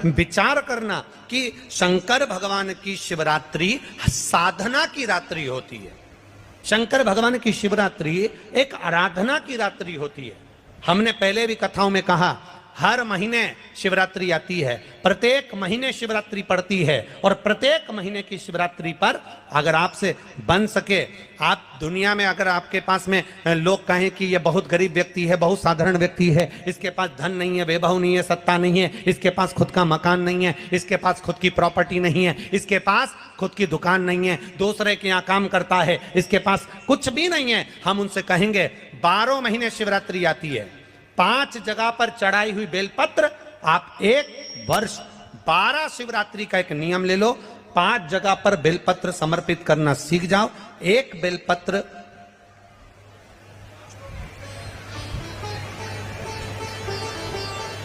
विचार करना कि शंकर भगवान की शिवरात्रि साधना की रात्रि होती है। शंकर भगवान की शिवरात्रि एक आराधना की रात्रि होती है। हमने पहले भी कथाओं में कहा, हर महीने शिवरात्रि आती है, प्रत्येक महीने शिवरात्रि पड़ती है, और प्रत्येक महीने की शिवरात्रि पर अगर आपसे बन सके, आप दुनिया में अगर आपके पास में लोग कहें कि ये बहुत गरीब व्यक्ति है, बहुत साधारण व्यक्ति है, इसके पास धन नहीं है, वैभव नहीं है, सत्ता नहीं है, इसके पास खुद का मकान नहीं है, इसके पास खुद की प्रॉपर्टी नहीं है, इसके पास खुद की दुकान नहीं है, दूसरे के यहाँ काम करता है, इसके पास कुछ भी नहीं है, हम उनसे कहेंगे 12 महीने शिवरात्रि आती है, 5 जगह पर चढ़ाई हुई बेलपत्र, आप एक वर्ष 12 शिवरात्रि का एक नियम ले लो, 5 जगह पर बेलपत्र समर्पित करना सीख जाओ। एक बेलपत्र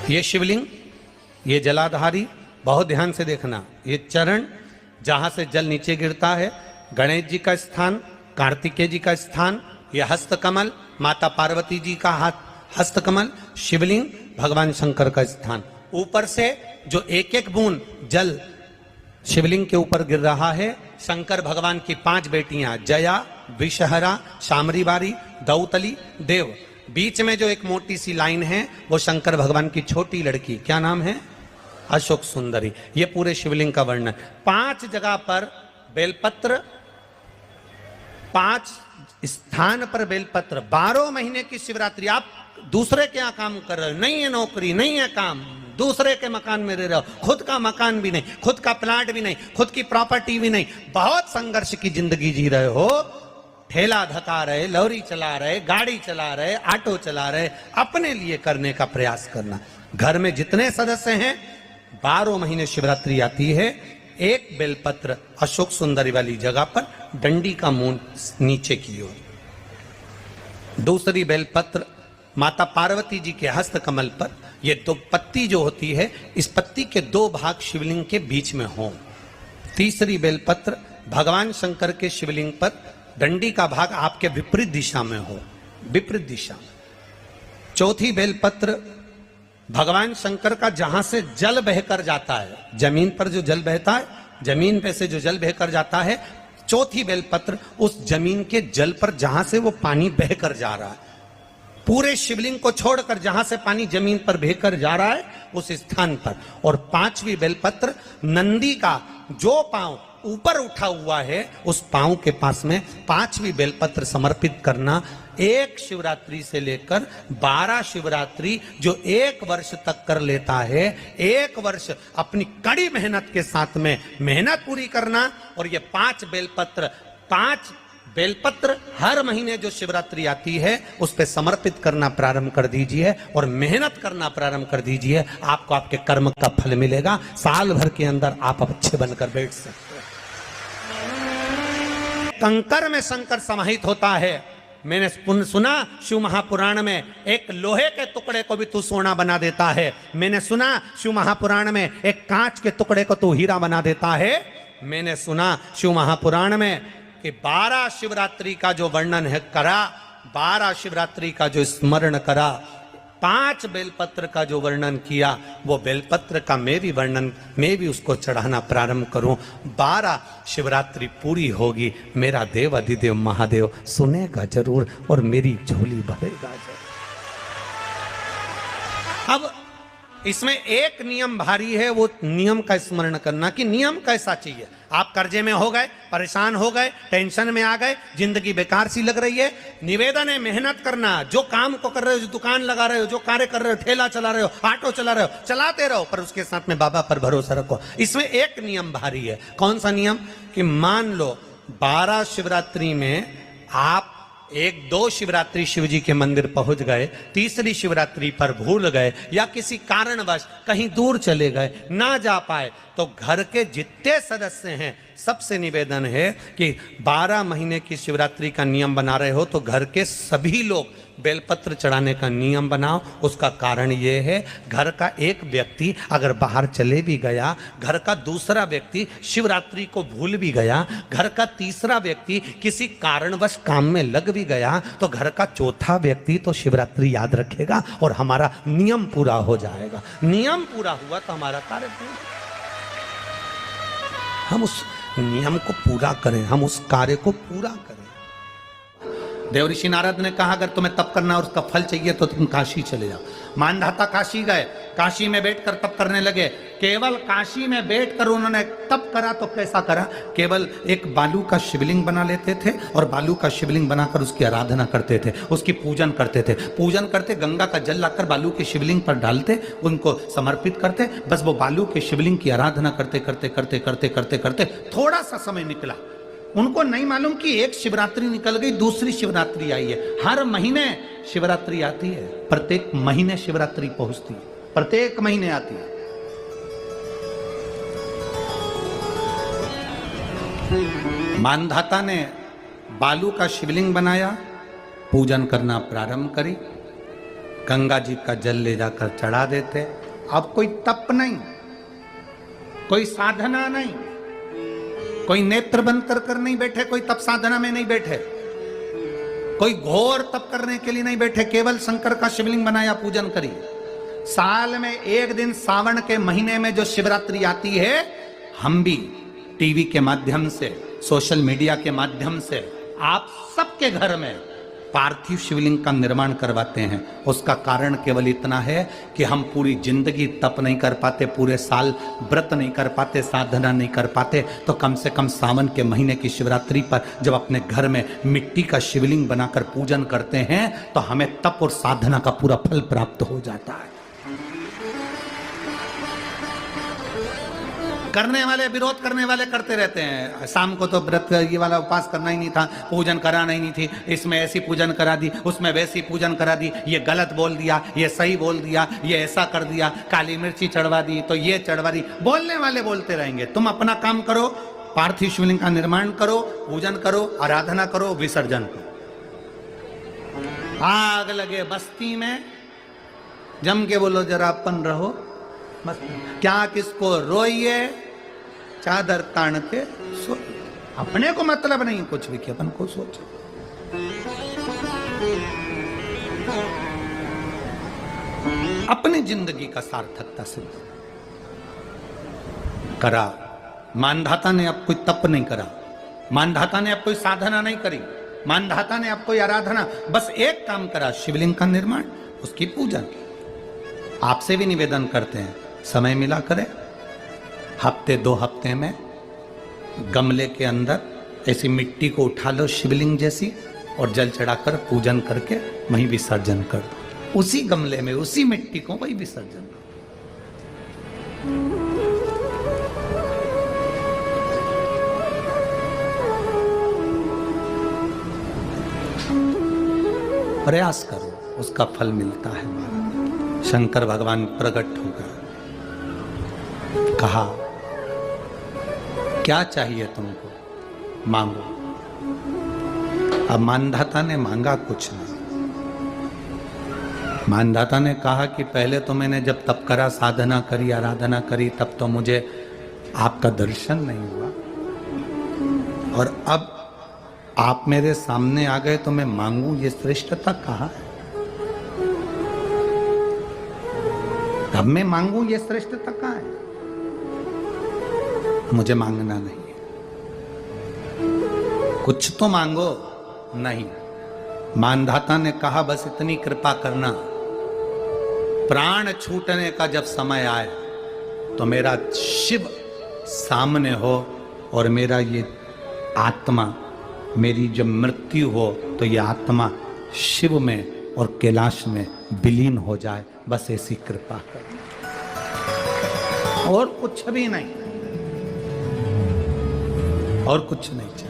ये शिवलिंग, ये जलाधारी, बहुत ध्यान से देखना, ये चरण जहां से जल नीचे गिरता है, गणेश जी का स्थान, कार्तिकेय जी का स्थान, यह हस्तकमल माता पार्वती जी का हाथ हस्तकमल, शिवलिंग भगवान शंकर का स्थान। ऊपर से जो एक एक बूंद जल शिवलिंग के ऊपर गिर रहा है, शंकर भगवान की 5 बेटियां जया, विषहरा, शामरीबारी, दौतली, देव। बीच में जो एक मोटी सी लाइन है वो शंकर भगवान की छोटी लड़की, क्या नाम है? अशोक सुंदरी। ये पूरे शिवलिंग का वर्णन। 5 जगह पर बेलपत्र, 5 स्थान पर बेलपत्र, 12 महीने की शिवरात्रि। आप दूसरे के यहाँ काम कर रहे हो, नहीं है नौकरी, नहीं है काम, दूसरे के मकान में रह रहे हो, खुद का मकान भी नहीं, खुद का प्लाट भी नहीं, खुद की प्रॉपर्टी भी नहीं, बहुत संघर्ष की जिंदगी जी रहे हो, ठेला धका रहे, लॉरी चला रहे, गाड़ी चला रहे, ऑटो चला रहे, अपने लिए करने का प्रयास करना। घर में जितने सदस्य हैं, 12 महीने शिवरात्रि आती है, एक बेलपत्र अशोक सुंदरी वाली जगह पर, डंडी का मुंह नीचे की ओर, दूसरी बेलपत्र माता पार्वती जी के हस्त कमल पर। ये 2 पत्ती जो होती है, इस पत्ती के 2 भाग शिवलिंग के बीच में हो। तीसरी बेलपत्र भगवान शंकर के शिवलिंग पर, डंडी का भाग आपके विपरीत दिशा में हो, विपरीत दिशा। चौथी बेलपत्र भगवान शंकर का जहां से जल बहकर जाता है, जमीन पर जो जल बहता है, जमीन पे से जो जल बहकर जाता है, चौथी बेलपत्र उस जमीन के जल पर जहां से वो पानी बहकर जा रहा है, पूरे शिवलिंग को छोड़कर जहां से पानी जमीन पर बहकर जा रहा है उस स्थान पर। और 5वीं बेलपत्र नंदी का जो पांव ऊपर उठा हुआ है, उस पांव के पास में 5वीं बेलपत्र समर्पित करना। एक शिवरात्रि से लेकर 12 शिवरात्रि जो 1 वर्ष तक कर लेता है, 1 वर्ष अपनी कड़ी मेहनत के साथ में मेहनत पूरी करना। और ये 5 बेलपत्र हर महीने जो शिवरात्रि आती है उस पे समर्पित करना प्रारंभ कर दीजिए और मेहनत करना प्रारंभ कर दीजिए। आपको आपके कर्म का फल मिलेगा। साल भर के अंदर आप अच्छे बनकर बैठ सकते हैं। कंकर में शंकर समाहित होता है। मैंने सुना शिव महापुराण में एक लोहे के टुकड़े को भी तू सोना बना देता है। मैंने सुना शिव महापुराण में एक कांच के टुकड़े को तू हीरा बना देता है। मैंने सुना शिव महापुराण में कि 12 शिवरात्रि का जो वर्णन है करा, 12 शिवरात्रि का जो स्मरण करा, 5 बेलपत्र का जो वर्णन किया, वो बेलपत्र का मैं भी उसको चढ़ाना प्रारंभ करूं। 12 शिवरात्रि पूरी होगी, मेरा देव अधिदेव महादेव सुनेगा जरूर और मेरी झोली भरेगा जरूर। अब इसमें एक नियम भारी है, वो नियम का स्मरण करना कि नियम कैसा चाहिए। आप कर्जे में हो गए, परेशान हो गए, टेंशन में आ गए, जिंदगी बेकार सी लग रही है, निवेदन है मेहनत करना। जो काम को कर रहे हो, जो दुकान लगा रहे हो, जो कार्य कर रहे हो, ठेला चला रहे हो, ऑटो चला रहे हो, चलाते रहो, पर उसके साथ में बाबा पर भरोसा रखो। इसमें एक नियम भारी है। कौन सा नियम? कि मान लो 12 शिवरात्रि में आप 1-2 शिवरात्रि शिव जी के मंदिर पहुंच गए, तीसरी शिवरात्रि पर भूल गए या किसी कारणवश कहीं दूर चले गए, ना जा पाए, तो घर के जितने सदस्य हैं सबसे निवेदन है कि 12 महीने की शिवरात्रि का नियम बना रहे हो तो घर के सभी लोग बेलपत्र चढ़ाने का नियम बनाओ। उसका कारण ये है, घर का एक व्यक्ति अगर बाहर चले भी गया, घर का दूसरा व्यक्ति शिवरात्रि को भूल भी गया, घर का तीसरा व्यक्ति किसी कारणवश काम में लग भी गया, तो घर का चौथा व्यक्ति तो शिवरात्रि याद रखेगा और हमारा नियम पूरा हो जाएगा। नियम पूरा हुआ तो हमारा कार्य पूरा। हम उस नियम को पूरा करें, हम उस कार्य को पूरा करें। देवऋषि नारद ने कहा अगर तुम्हें तप करना और उसका फल चाहिए तो तुम काशी चले जाओ। मानधाता काशी गए, काशी में बैठकर तप करने लगे। केवल काशी में बैठकर उन्होंने तप करा तो कैसा करा, केवल एक बालू का शिवलिंग बना लेते थे और बालू का शिवलिंग बनाकर उसकी आराधना करते थे, उसकी पूजन करते थे। पूजन करते, गंगा का जल लाकर बालू के शिवलिंग पर डालते, उनको समर्पित करते। बस वो बालू के शिवलिंग की आराधना करते करते करते करते करते करते थोड़ा सा समय निकला। उनको नहीं मालूम कि एक शिवरात्रि निकल गई, दूसरी शिवरात्रि आई है। हर महीने शिवरात्रि आती है, प्रत्येक महीने शिवरात्रि पहुंचती है, प्रत्येक महीने आती है। मानधाता ने बालू का शिवलिंग बनाया, पूजन करना प्रारंभ करी, गंगा जी का जल ले जाकर चढ़ा देते। अब कोई तप नहीं, कोई साधना नहीं, कोई नेत्र बंद कर नहीं बैठे, कोई तप साधना में नहीं बैठे, कोई घोर तप करने के लिए नहीं बैठे, केवल शंकर का शिवलिंग बनाया, पूजन करी। साल में एक दिन सावन के महीने में जो शिवरात्रि आती है, हम भी टीवी के माध्यम से, सोशल मीडिया के माध्यम से आप सबके घर में पार्थिव शिवलिंग का निर्माण करवाते हैं। उसका कारण केवल इतना है कि हम पूरी जिंदगी तप नहीं कर पाते, पूरे साल व्रत नहीं कर पाते, साधना नहीं कर पाते, तो कम से कम सावन के महीने की शिवरात्रि पर जब अपने घर में मिट्टी का शिवलिंग बनाकर पूजन करते हैं तो हमें तप और साधना का पूरा फल प्राप्त हो जाता है। करने वाले, विरोध करने वाले करते रहते हैं। शाम को तो व्रत ये वाला उपवास करना ही नहीं था, पूजन कराना ही नहीं थी, इसमें ऐसी पूजन करा दी, उसमें वैसी पूजन करा दी, ये गलत बोल दिया, ये सही बोल दिया, ये ऐसा कर दिया, काली मिर्ची चढ़वा दी तो ये चढ़वा दी। बोलने वाले बोलते रहेंगे। तुम अपना काम करो, पार्थिव शिवलिंग का निर्माण करो, पूजन करो, आराधना करो, विसर्जन करो। आग लगे बस्ती में, जम के बोलो जरा अपन रहो, क्या किसको रोइए, चादर तान के सो। अपने को मतलब नहीं कुछ भी कि अपन को सोचो। अपनी जिंदगी का सार्थकता से करा। मानधाता ने अब कोई तप नहीं करा, मानधाता ने अब कोई साधना नहीं करी, मानधाता ने अब कोई आराधना, बस एक काम करा, शिवलिंग का निर्माण, उसकी पूजन। आपसे भी निवेदन करते हैं, समय मिला करें, हफ्ते 2 हफ्ते में गमले के अंदर ऐसी मिट्टी को उठा लो शिवलिंग जैसी और जल चढ़ाकर पूजन करके वहीं विसर्जन कर दो। उसी गमले में, उसी मिट्टी को वहीं विसर्जन करो। प्रयास करो, उसका फल मिलता है। शंकर भगवान प्रकट होगा, कहा क्या चाहिए तुमको, मांगो। अब मानधाता ने मांगा कुछ नहीं। मानधाता ने कहा कि पहले तो मैंने जब तप करा, साधना करी, आराधना करी, तब तो मुझे आपका दर्शन नहीं हुआ, और अब आप मेरे सामने आ गए तो मैं मांगू, ये श्रेष्ठता कहाँ है? अब मैं मांगू, ये श्रेष्ठता कहाँ है? मुझे मांगना नहीं है। कुछ तो मांगो। नहीं, मानधाता ने कहा बस इतनी कृपा करना, प्राण छूटने का जब समय आए तो मेरा शिव सामने हो और मेरा ये आत्मा, मेरी जब मृत्यु हो तो ये आत्मा शिव में और कैलाश में विलीन हो जाए, बस ऐसी कृपा कर, और कुछ भी नहीं, और कुछ नहीं चाहिए।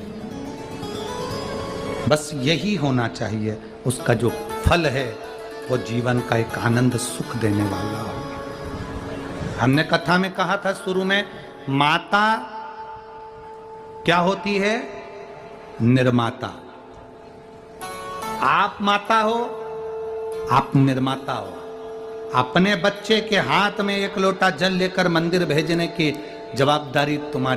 बस यही होना चाहिए। उसका जो फल है वो जीवन का एक आनंद सुख देने वाला हो। हमने कथा में कहा था शुरू में, माता क्या होती है? निर्माता। आप माता हो, आप निर्माता हो। अपने बच्चे के हाथ में एक लोटा जल लेकर मंदिर भेजने की जवाबदारी तुम्हारी।